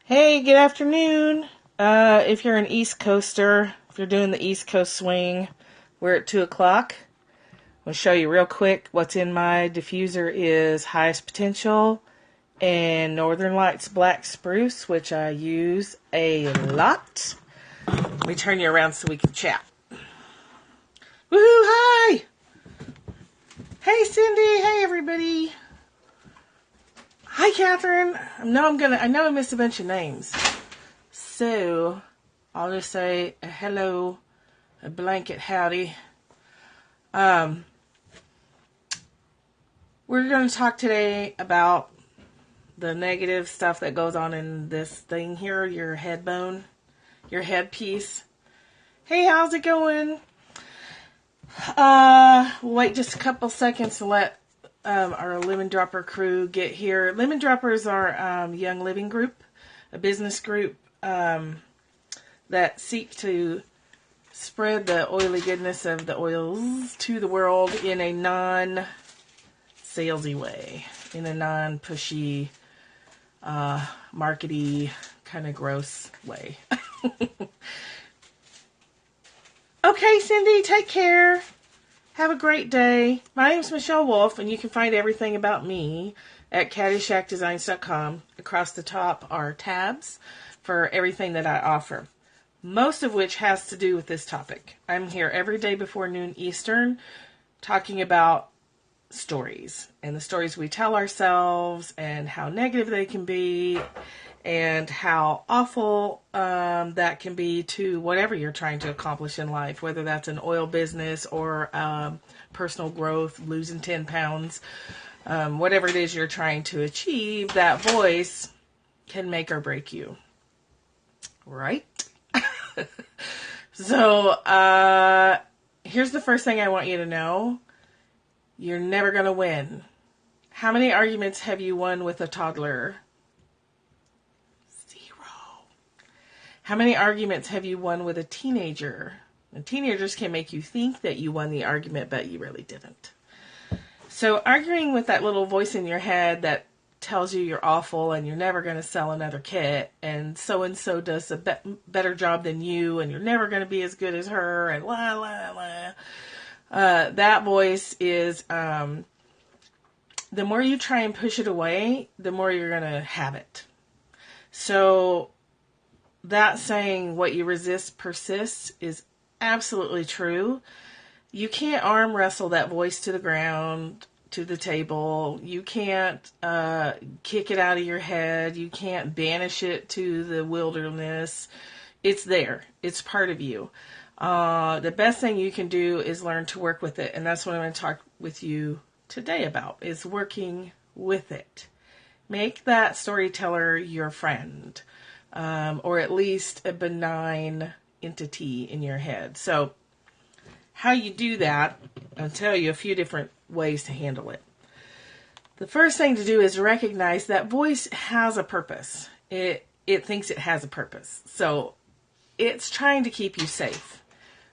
Hey, good afternoon. If you're an East Coaster, if you're doing the East Coast swing, we're at 2 o'clock. I'm going to show you real quick what's in my diffuser is highest potential and Northern Lights Black Spruce, which I use a lot. Let me turn you around so we can chat. Woohoo, hi! Hey, Cindy. Hey, everybody. Hi, Catherine. I know I missed a bunch of names. So, I'll just say a hello, a blanket howdy. We're going to talk today about the negative stuff that goes on in this thing here, your head bone, your headpiece. Hey, how's it going? Wait just a couple seconds to let our Lemon Dropper crew get here. Lemon Droppers are Young Living group, a business group that seek to spread the oily goodness of the oils to the world in a non-salesy way, in a non-pushy, markety, kind of gross way. Okay, Cindy, take care. Have a great day. My name's Michelle Wolf, and you can find everything about me at caddyshackdesigns.com. Across the top are tabs for everything that I offer, most of which has to do with this topic. I'm here every day before noon Eastern talking about stories and the stories we tell ourselves and how negative they can be and how awful that can be to whatever you're trying to accomplish in life, whether that's an oil business or personal growth, losing 10 pounds, whatever it is you're trying to achieve, that voice can make or break you. Right? So, here's the first thing I want you to know. You're never going to win. How many arguments have you won with a toddler? 0. How many arguments have you won with a teenager? And teenagers can make you think that you won the argument, but you really didn't. So arguing with that little voice in your head that tells you you're awful and you're never going to sell another kit, and so does a better job than you, and you're never going to be as good as her, and la la la. That voice is, the more you try and push it away, the more you're going to have it. So that saying, what you resist persists, is absolutely true. You can't arm wrestle that voice to the ground, to the table. You can't kick it out of your head. You can't banish it to the wilderness. It's there. It's part of you. The best thing you can do is learn to work with it. And that's what I'm going to talk with you today about, is working with it. Make that storyteller your friend, or at least a benign entity in your head. So how you do that, I'll tell you a few different ways to handle it. The first thing to do is recognize that voice has a purpose. It thinks it has a purpose. So it's trying to keep you safe.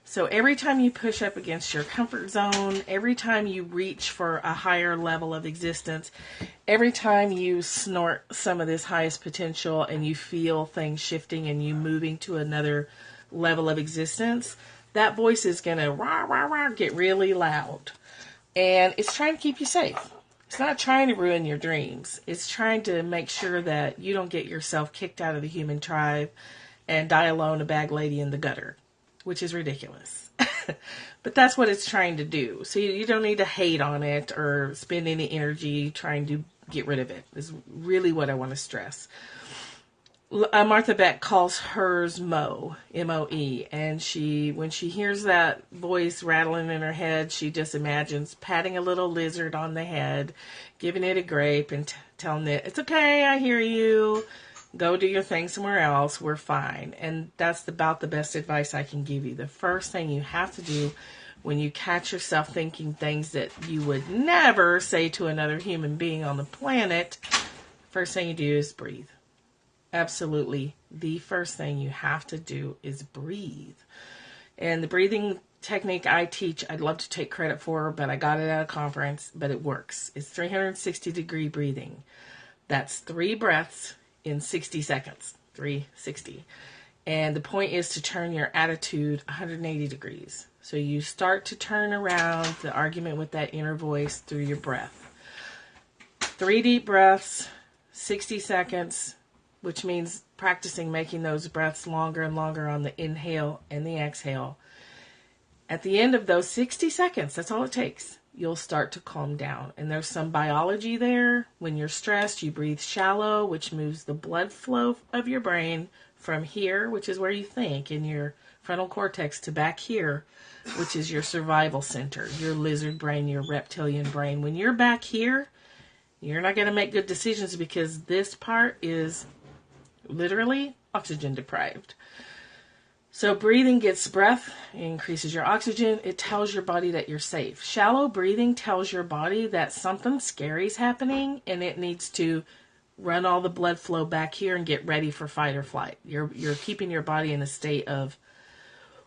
So every time you push up against your comfort zone, every time you reach for a higher level of existence, every time you snort some of this highest potential and you feel things shifting and you moving to another level of existence, that voice is going to rah, rah, rah, get really loud. And it's trying to keep you safe. It's not trying to ruin your dreams. It's trying to make sure that you don't get yourself kicked out of the human tribe and die alone, a bag lady in the gutter, which is ridiculous. But that's what it's trying to do. So you don't need to hate on it or spend any energy trying to get rid of it, is really what I want to stress. Martha Beck calls hers Mo, M-O-E, and when she hears that voice rattling in her head, she just imagines patting a little lizard on the head, giving it a grape, and telling it, it's okay, I hear you, go do your thing somewhere else, we're fine. And that's about the best advice I can give you. The first thing you have to do when you catch yourself thinking things that you would never say to another human being on the planet, first thing you do is breathe. Absolutely. The first thing you have to do is breathe. And the breathing technique I teach, I'd love to take credit for, but I got it at a conference, but it works. It's 360-degree breathing. That's 3 breaths in 60 seconds. 360. And the point is to turn your attitude 180 degrees. So you start to turn around the argument with that inner voice through your breath. 3 deep breaths, 60 seconds, which means practicing making those breaths longer and longer on the inhale and the exhale. At the end of those 60 seconds, that's all it takes, you'll start to calm down. And there's some biology there. When you're stressed, you breathe shallow, which moves the blood flow of your brain from here, which is where you think, in your frontal cortex, to back here, which is your survival center, your lizard brain, your reptilian brain. When you're back here, you're not going to make good decisions because this part is literally oxygen deprived. So breathing gets breath, increases your oxygen. It tells your body that you're safe. Shallow breathing tells your body that something scary is happening and it needs to run all the blood flow back here and get ready for fight or flight. You're keeping your body in a state of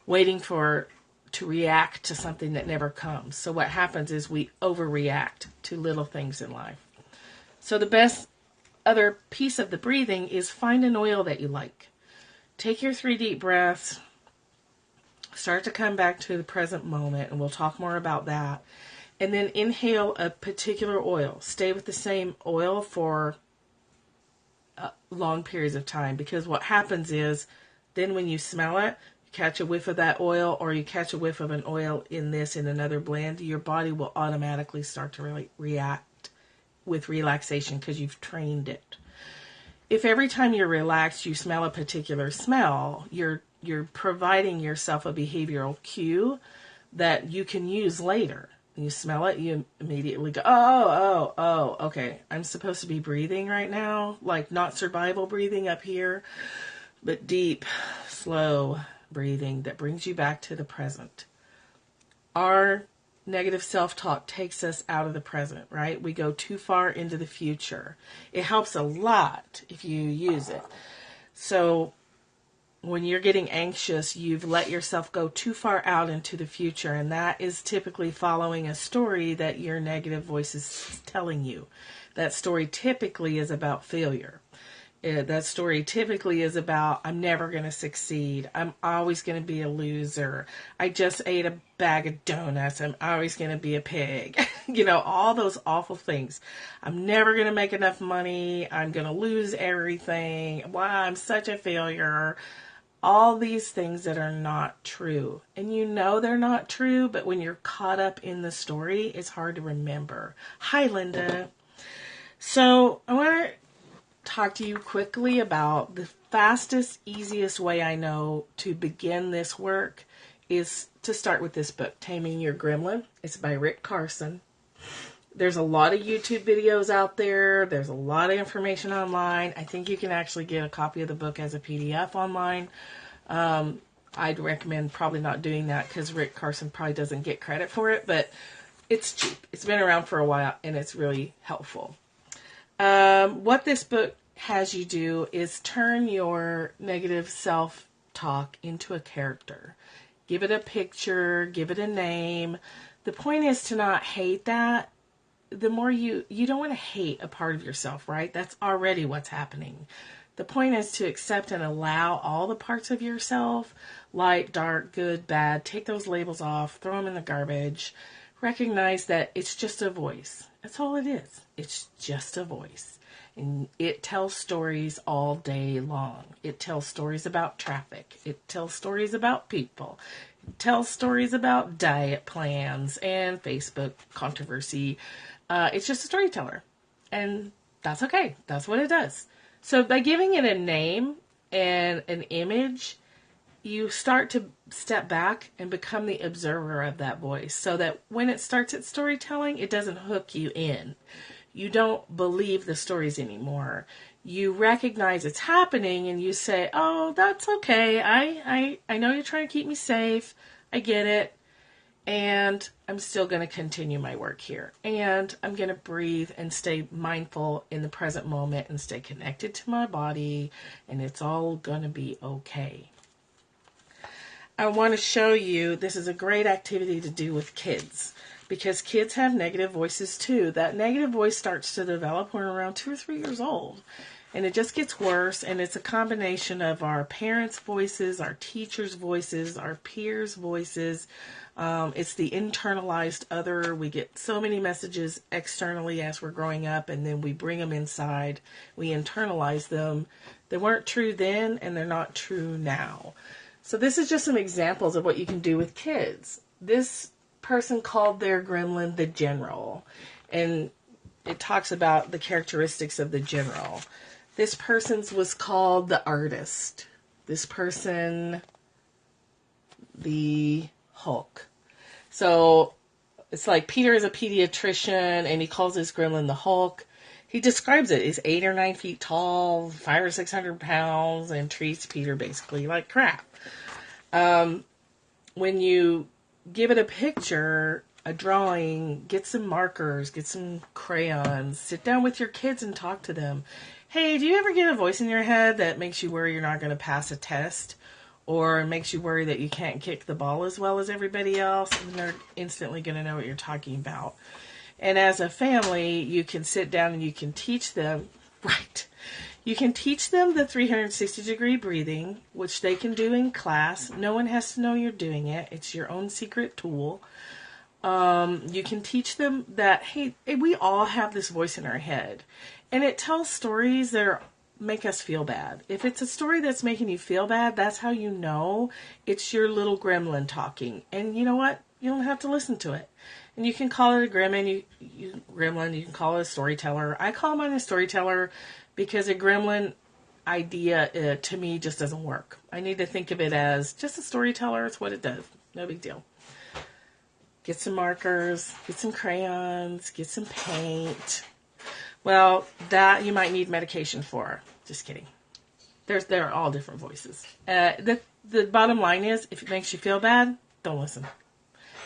waiting to react to something that never comes. So what happens is we overreact to little things in life. So the best other piece of the breathing is find an oil that you like. Take your 3 deep breaths, start to come back to the present moment, and we'll talk more about that. And then inhale a particular oil. Stay with the same oil for long periods of time, because what happens is then when you smell it, you catch a whiff of that oil, or you catch a whiff of an oil in another blend, your body will automatically start to really react with relaxation because you've trained it. If every time you're relaxed you smell a particular smell, you're providing yourself a behavioral cue that you can use later. You smell it, you immediately go, oh, okay, I'm supposed to be breathing right now, like not survival breathing up here, but deep, slow breathing that brings you back to the present. Our negative self-talk takes us out of the present, right? We go too far into the future. It helps a lot if you use it. So when you're getting anxious, you've let yourself go too far out into the future, and that is typically following a story that your negative voice is telling you. That story typically is about failure. That story typically is about, I'm never going to succeed. I'm always going to be a loser. I just ate a bag of donuts. I'm always going to be a pig. All those awful things. I'm never going to make enough money. I'm going to lose everything. Wow, I'm such a failure. All these things that are not true. And they're not true, but when you're caught up in the story, it's hard to remember. Hi, Linda. So I want to talk to you quickly about the fastest, easiest way I know to begin this work is to start with this book, Taming Your Gremlin. It's by Rick Carson. There's a lot of YouTube videos out there. There's a lot of information online. I think you can actually get a copy of the book as a PDF online. I'd recommend probably not doing that because Rick Carson probably doesn't get credit for it, but it's cheap. It's been around for a while and it's really helpful. What this book has you do is turn your negative self-talk into a character. Give it a picture, give it a name. The point is to not hate that. The more you don't want to hate a part of yourself, right? That's already what's happening. The point is to accept and allow all the parts of yourself, light, dark, good, bad. Take those labels off, throw them in the garbage. Recognize that it's just a voice. That's all it is. It's just a voice. And it tells stories all day long. It tells stories about traffic. It tells stories about people. It tells stories about diet plans and Facebook controversy. It's just a storyteller. And that's okay. That's what it does. So by giving it a name and an image, you start to step back and become the observer of that voice so that when it starts its storytelling, it doesn't hook you in. You don't believe the stories anymore. You recognize it's happening and you say, oh, that's okay. I know you're trying to keep me safe. I get it. And I'm still going to continue my work here. And I'm going to breathe and stay mindful in the present moment and stay connected to my body. And it's all going to be okay. I want to show you, this is a great activity to do with kids. because kids have negative voices too. That negative voice starts to develop when we're around 2 or 3 years old. And it just gets worse, and it's a combination of our parents' voices, our teachers' voices, our peers' voices. It's the internalized other. We get so many messages externally as we're growing up, and then we bring them inside. We internalize them. They weren't true then, and they're not true now. So this is just some examples of what you can do with kids. This person called their gremlin the general, and it talks about the characteristics of the general. This person's was called the artist. This person, the Hulk. So it's like Peter is a pediatrician and he calls his gremlin the Hulk. He describes it. He's 8 or 9 feet tall, 500 or 600 pounds, and treats Peter basically like crap. When you give it a picture, a drawing, get some markers, get some crayons, sit down with your kids and talk to them. Hey, do you ever get a voice in your head that makes you worry you're not going to pass a test? Or makes you worry that you can't kick the ball as well as everybody else? And they're instantly going to know what you're talking about. And as a family, you can sit down and you can teach them, right? You can teach them the 360-degree breathing, which they can do in class. No one has to know you're doing it. It's your own secret tool. You can teach them that, hey, we all have this voice in our head. And it tells stories that make us feel bad. If it's a story that's making you feel bad, that's how you know it's your little gremlin talking. And you know what? You don't have to listen to it. And you can call it a gremlin. You can call it a storyteller. I call mine a storyteller because a gremlin idea to me just doesn't work. I need to think of it as just a storyteller. It's what it does. No big deal. Get some markers, get some crayons, get some paint. Well, that you might need medication for. Just kidding. There are all different voices. The bottom line is, if it makes you feel bad, don't listen.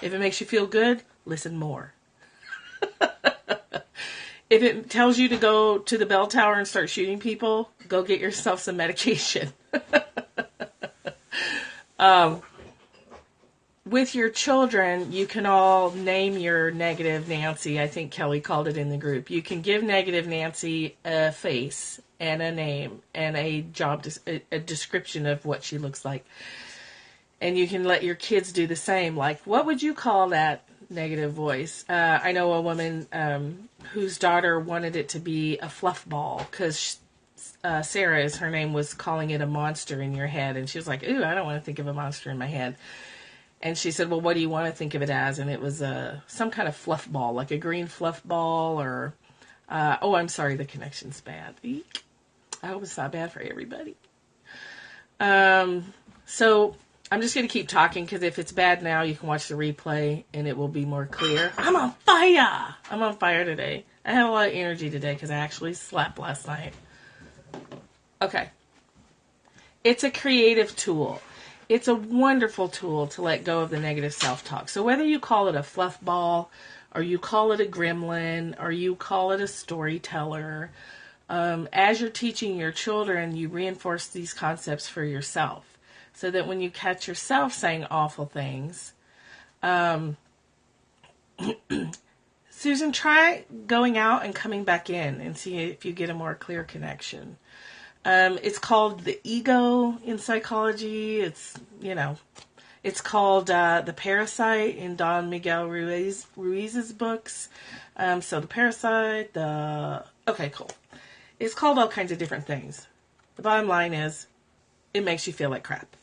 If it makes you feel good, listen more. If it tells you to go to the bell tower and start shooting people, go get yourself some medication. With your children, you can all name your negative Nancy. I think Kelly called it in the group. You can give negative Nancy a face and a name and a a description of what she looks like. And you can let your kids do the same. Like, what would you call that negative voice? I know a woman whose daughter wanted it to be a fluff ball because Sarah, as her name, was calling it a monster in your head. And she was like, ooh, I don't want to think of a monster in my head. And she said, well, what do you want to think of it as? And it was some kind of fluff ball, like a green fluff ball or, I'm sorry, the connection's bad. Eek. I hope it's not bad for everybody. So I'm just going to keep talking because if it's bad now, you can watch the replay and it will be more clear. I'm on fire. I'm on fire today. I have a lot of energy today because I actually slept last night. Okay. It's a creative tool. It's a wonderful tool to let go of the negative self-talk. So whether you call it a fluff ball, or you call it a gremlin, or you call it a storyteller, as you're teaching your children, you reinforce these concepts for yourself. So that when you catch yourself saying awful things, Susan, try going out and coming back in and see if you get a more clear connection. It's called the ego in psychology. It's called The Parasite in Don Miguel Ruiz's books. So the parasite, okay, cool. It's called all kinds of different things. The bottom line is, it makes you feel like crap.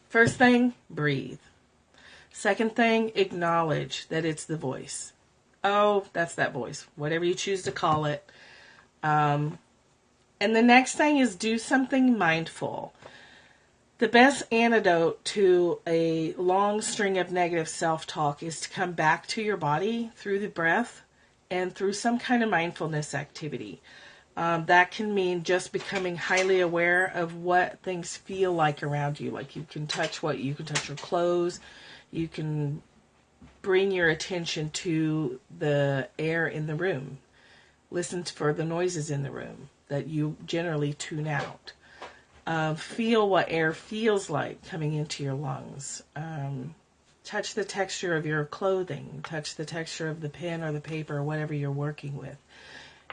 First thing, breathe. Second thing, acknowledge that it's the voice. Oh, that's that voice. Whatever you choose to call it. And the next thing is do something mindful. The best antidote to a long string of negative self-talk is to come back to your body through the breath and through some kind of mindfulness activity. That can mean just becoming highly aware of what things feel like around you. Like you can touch your clothes. You can bring your attention to the air in the room. Listen for the noises in the room that you generally tune out. Feel what air feels like coming into your lungs. touch the texture of your clothing, touch the texture of the pen or the paper or whatever you're working with.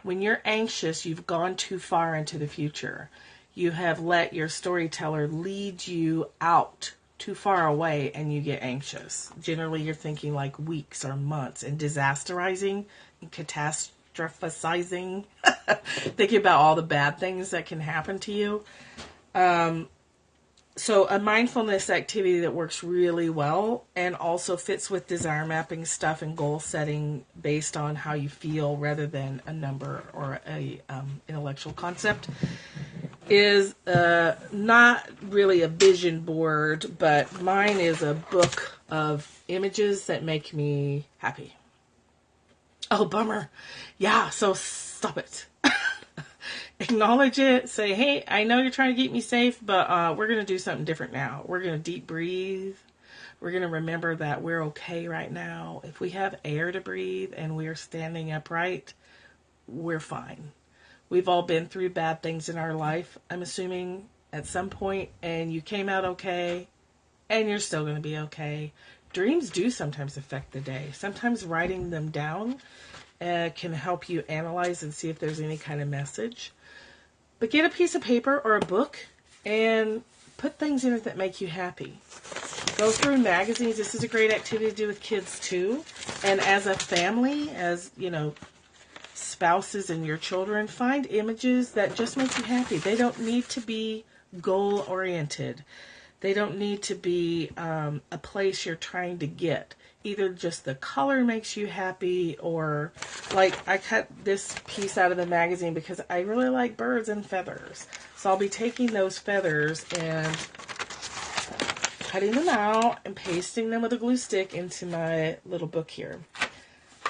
When you're anxious, you've gone too far into the future. You have let your storyteller lead you out too far away and you get anxious. Generally, you're thinking like weeks or months and disasterizing and catastrophizing, thinking about all the bad things that can happen to you. So a mindfulness activity that works really well and also fits with desire mapping stuff and goal setting based on how you feel rather than a number or a intellectual concept is not really a vision board, but mine is a book of images that make me happy. Oh, bummer. Yeah, so stop it. Acknowledge it. Say, hey, I know you're trying to keep me safe, but we're going to do something different now. We're going to deep breathe. We're going to remember that we're okay right now. If we have air to breathe and we're standing upright, we're fine. We've all been through bad things in our life, I'm assuming, at some point, and you came out okay, and you're still going to be okay. Dreams do sometimes affect the day. Sometimes writing them down can help you analyze and see if there's any kind of message. But get a piece of paper or a book and put things in it that make you happy. Go through magazines. This is a great activity to do with kids too. And as a family, as, you know, spouses and your children, find images that just make you happy. They don't need to be goal-oriented. They don't need to be a place you're trying to get. Either just the color makes you happy or, like, I cut this piece out of the magazine because I really like birds and feathers. So I'll be taking those feathers and cutting them out and pasting them with a glue stick into my little book here.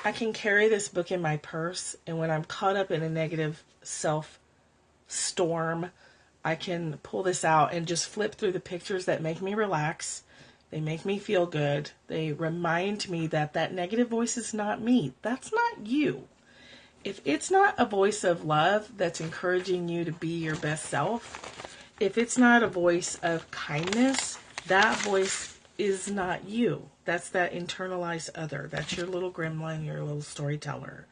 I can carry this book in my purse, and when I'm caught up in a negative self-storm, I can pull this out and just flip through the pictures that make me relax. They make me feel good. They remind me that that negative voice is not me. That's not you. If it's not a voice of love that's encouraging you to be your best self, if it's not a voice of kindness, that voice is not you. That's that internalized other. That's your little gremlin, your little storyteller.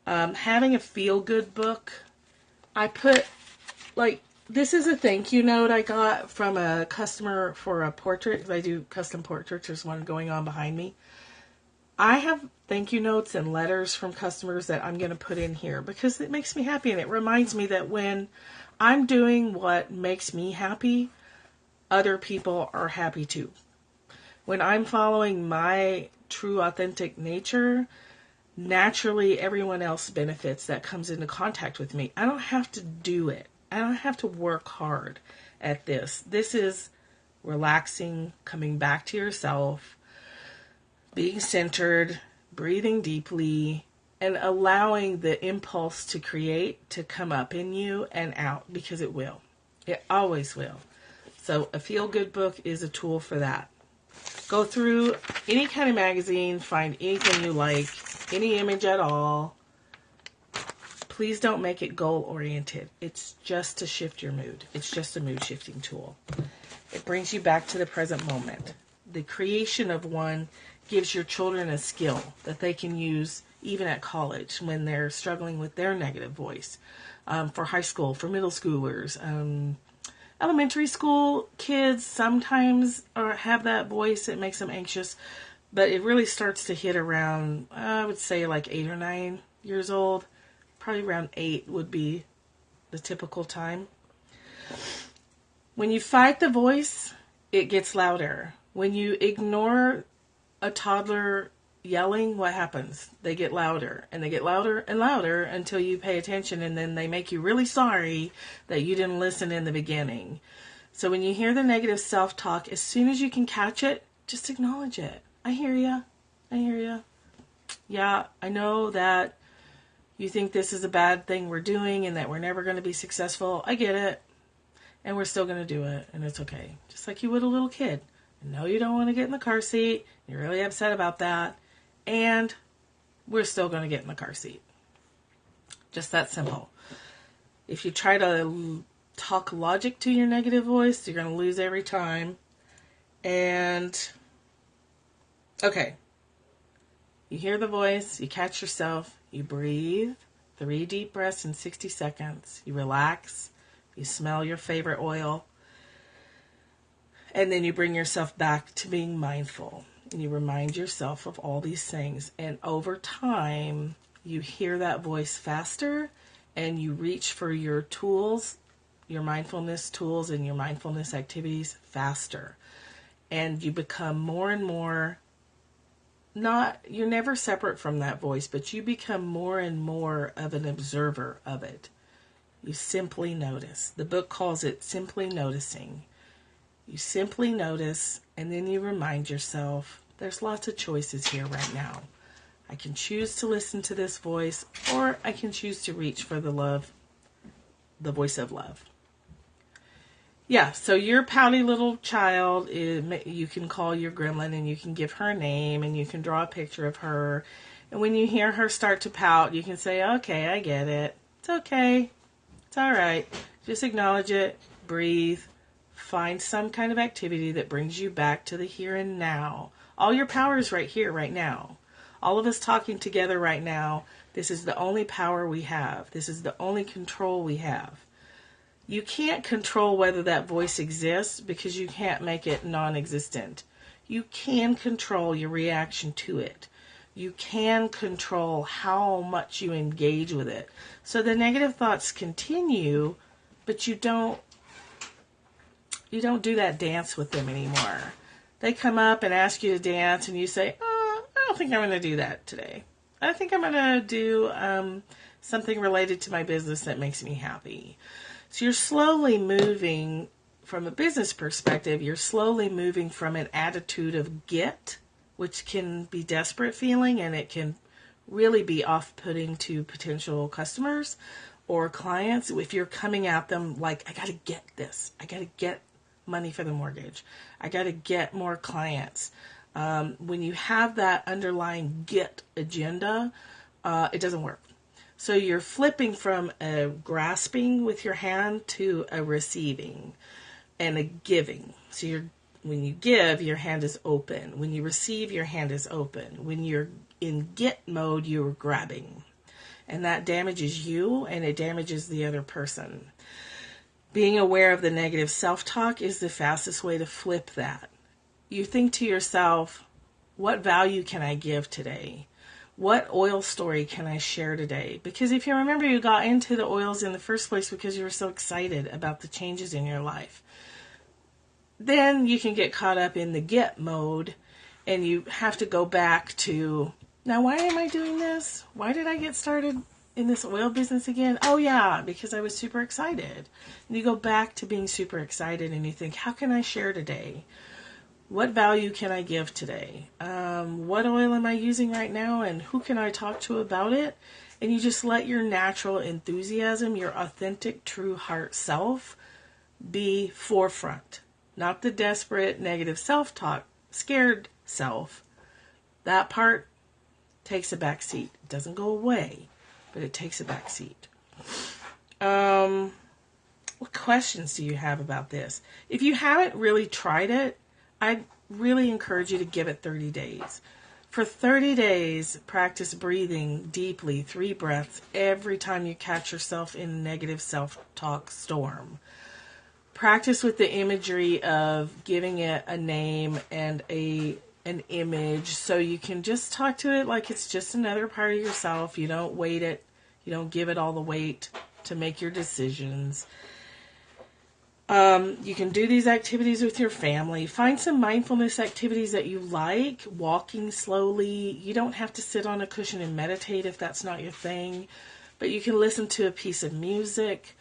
Having a feel-good book, I put, like, this is a thank you note I got from a customer for a portrait. I do custom portraits. There's one going on behind me. I have thank you notes and letters from customers that I'm going to put in here because it makes me happy and it reminds me that when I'm doing what makes me happy, other people are happy too. When I'm following my true authentic nature, naturally everyone else benefits that comes into contact with me. I don't have to do it. I don't have to work hard at this. This is relaxing, coming back to yourself, being centered, breathing deeply, and allowing the impulse to create to come up in you and out, because it will. It always will. So a feel-good book is a tool for that. Go through any kind of magazine, find anything you like, any image at all. Please don't make it goal-oriented. It's just to shift your mood. It's just a mood-shifting tool. It brings you back to the present moment. The creation of one gives your children a skill that they can use even at college when they're struggling with their negative voice. For high school, for middle schoolers, elementary school kids sometimes have that voice that makes them anxious, but it really starts to hit around, I would say, like 8 or 9 years old. Probably around 8 would be the typical time. When you fight the voice, it gets louder. When you ignore a toddler yelling, what happens? They get louder, and they get louder and louder until you pay attention, and then they make you really sorry that you didn't listen in the beginning. So when you hear the negative self-talk, as soon as you can catch it, just acknowledge it. I hear ya. I hear ya. Yeah, I know that you think this is a bad thing we're doing and that we're never going to be successful. I get it. And we're still going to do it, and it's okay. Just like you would a little kid. I know you don't want to get in the car seat. You're really upset about that. And we're still going to get in the car seat. Just that simple. If you try to talk logic to your negative voice, you're going to lose every time. And Okay. You hear the voice, you catch yourself, you breathe, 3 deep breaths in 60 seconds. You relax, you smell your favorite oil, and then you bring yourself back to being mindful. And you remind yourself of all these things. And over time, you hear that voice faster, and you reach for your tools, your mindfulness tools and your mindfulness activities faster. And you become more and more you're never separate from that voice, but you become more and more of an observer of it. You simply notice. The book calls it simply noticing. You simply notice, and then you remind yourself, there's lots of choices here right now. I can choose to listen to this voice, or I can choose to reach for the voice of love. Yeah, so your pouty little child, you can call your gremlin and you can give her a name and you can draw a picture of her. And when you hear her start to pout, you can say, okay, I get it. It's okay. It's all right. Just acknowledge it. Breathe. Find some kind of activity that brings you back to the here and now. All your power is right here, right now. All of us talking together right now, this is the only power we have. This is the only control we have. You can't control whether that voice exists because you can't make it non-existent. You can control your reaction to it. You can control how much you engage with it. So the negative thoughts continue, but you don't do that dance with them anymore. They come up and ask you to dance and you say, I don't think I'm going to do that today. I think I'm going to do something related to my business that makes me happy. So you're slowly moving, from a business perspective, you're slowly moving from an attitude of get, which can be desperate feeling and it can really be off-putting to potential customers or clients. If you're coming at them like, I got to get this. I got to get money for the mortgage. I got to get more clients. When you have that underlying get agenda, it doesn't work. So you're flipping from a grasping with your hand to a receiving and a giving. So when you give, your hand is open. When you receive, your hand is open. When you're in get mode, you're grabbing. And that damages you and it damages the other person. Being aware of the negative self-talk is the fastest way to flip that. You think to yourself, what value can I give today? What oil story can I share today? Because if you remember, you got into the oils in the first place because you were so excited about the changes in your life. Then you can get caught up in the get mode and you have to go back to, now why am I doing this? Why did I get started in this oil business again? Oh yeah, because I was super excited. And you go back to being super excited and you think, how can I share today? What value can I give today? What oil am I using right now and who can I talk to about it? And you just let your natural enthusiasm, your authentic, true heart self be forefront. Not the desperate, negative self-talk, scared self. That part takes a back seat. It doesn't go away, but it takes a back seat. What questions do you have about this? If you haven't really tried it, I'd really encourage you to give it 30 days. For 30 days, practice breathing deeply, 3 breaths, every time you catch yourself in a negative self-talk storm. Practice with the imagery of giving it a name and an image so you can just talk to it like it's just another part of yourself. You don't weight it. You don't give it all the weight to make your decisions. You can do these activities with your family. Find some mindfulness activities that you like. Walking slowly. You don't have to sit on a cushion and meditate if that's not your thing. But you can listen to a piece of music.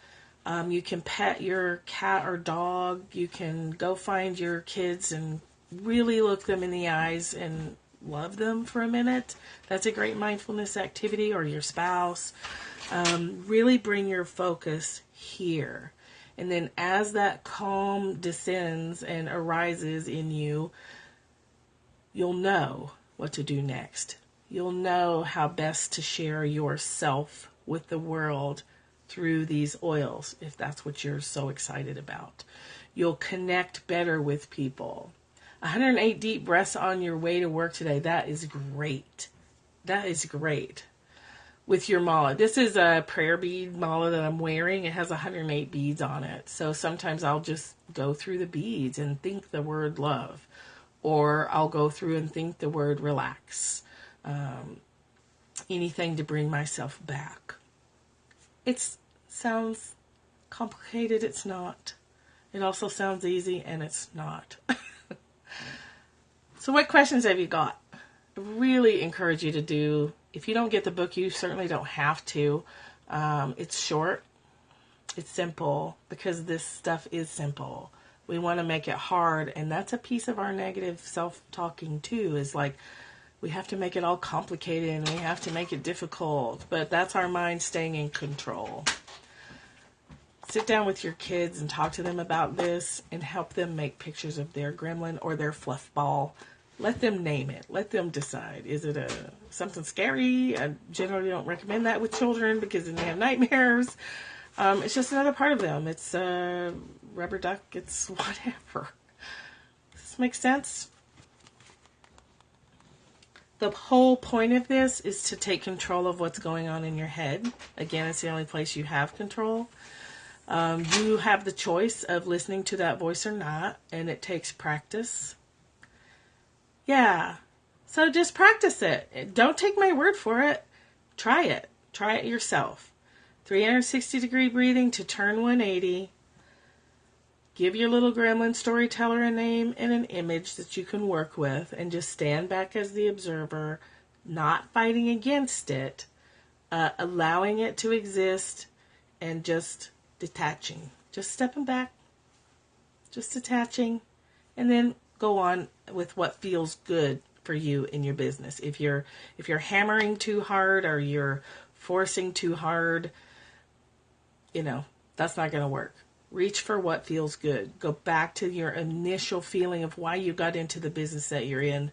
You can pet your cat or dog. You can go find your kids and really look them in the eyes and love them for a minute. That's a great mindfulness activity, or your spouse. Really bring your focus here. And then as that calm descends and arises in you, you'll know what to do next. You'll know how best to share yourself with the world through these oils, if that's what you're so excited about. You'll connect better with people. 108 deep breaths on your way to work today. That is great. That is great. With your mala. This is a prayer bead mala that I'm wearing. It has 108 beads on it. So sometimes I'll just go through the beads and think the word love. Or I'll go through and think the word relax. Anything to bring myself back. It sounds complicated. It's not. It also sounds easy, and it's not. So what questions have you got? I really encourage you to do. If you don't get the book, you certainly don't have to. It's short. It's simple, because this stuff is simple. We want to make it hard, and that's a piece of our negative self-talking too, is like we have to make it all complicated and we have to make it difficult, but that's our mind staying in control. Sit down with your kids and talk to them about this and help them make pictures of their gremlin or their fluff ball. Let them name it. Let them decide. Is it something scary? I generally don't recommend that with children because then they have nightmares. It's just another part of them. It's a rubber duck. It's whatever. Does this make sense? The whole point of this is to take control of what's going on in your head. Again, it's the only place you have control. You have the choice of listening to that voice or not, and it takes practice. Yeah. So just practice it. Don't take my word for it. Try it. Try it yourself. 360-degree breathing to turn 180. Give your little gremlin storyteller a name and an image that you can work with, and just stand back as the observer, not fighting against it, allowing it to exist, and just detaching. Just stepping back, just detaching, and then go on with what feels good for you in your business. If you're hammering too hard or you're forcing too hard, that's not going to work. Reach for what feels good. Go back to your initial feeling of why you got into the business that you're in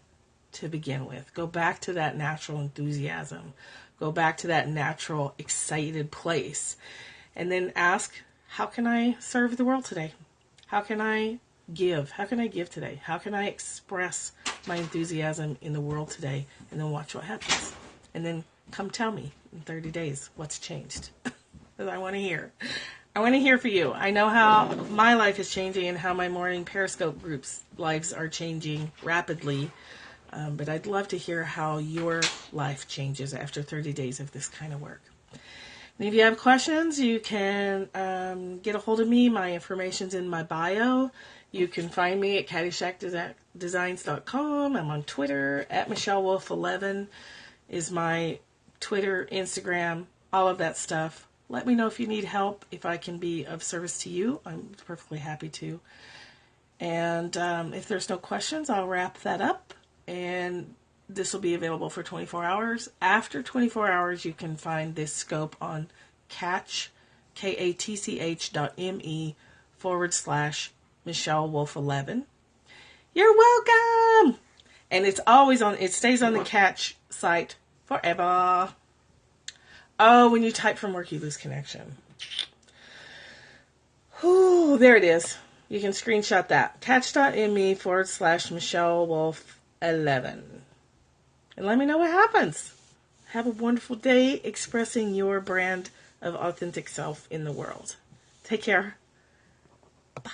to begin with. Go back to that natural enthusiasm. Go back to that natural excited place. And then ask, how can I serve the world today? How can I give? How can I give today? How can I express my enthusiasm in the world today? And then watch what happens. And then come tell me in 30 days what's changed. Because I want to hear. I want to hear for you. I know how my life is changing and how my morning Periscope groups' lives are changing rapidly. But I'd love to hear how your life changes after 30 days of this kind of work. And if you have questions, you can get a hold of me. My information's in my bio. You can find me at caddyshackdesigns.com. I'm on Twitter. At MichelleWolf11 is my Twitter, Instagram, all of that stuff. Let me know if you need help, if I can be of service to you. I'm perfectly happy to. And if there's no questions, I'll wrap that up. And this will be available for 24 hours. After 24 hours, you can find this scope on Catch, katch.me/MichelleWolf11. You're welcome! And it stays on the Catch site forever. Oh, when you type from work, you lose connection. Ooh, there it is. You can screenshot that. Catch.me/MichelleWolf11. And let me know what happens. Have a wonderful day expressing your brand of authentic self in the world. Take care. Bye.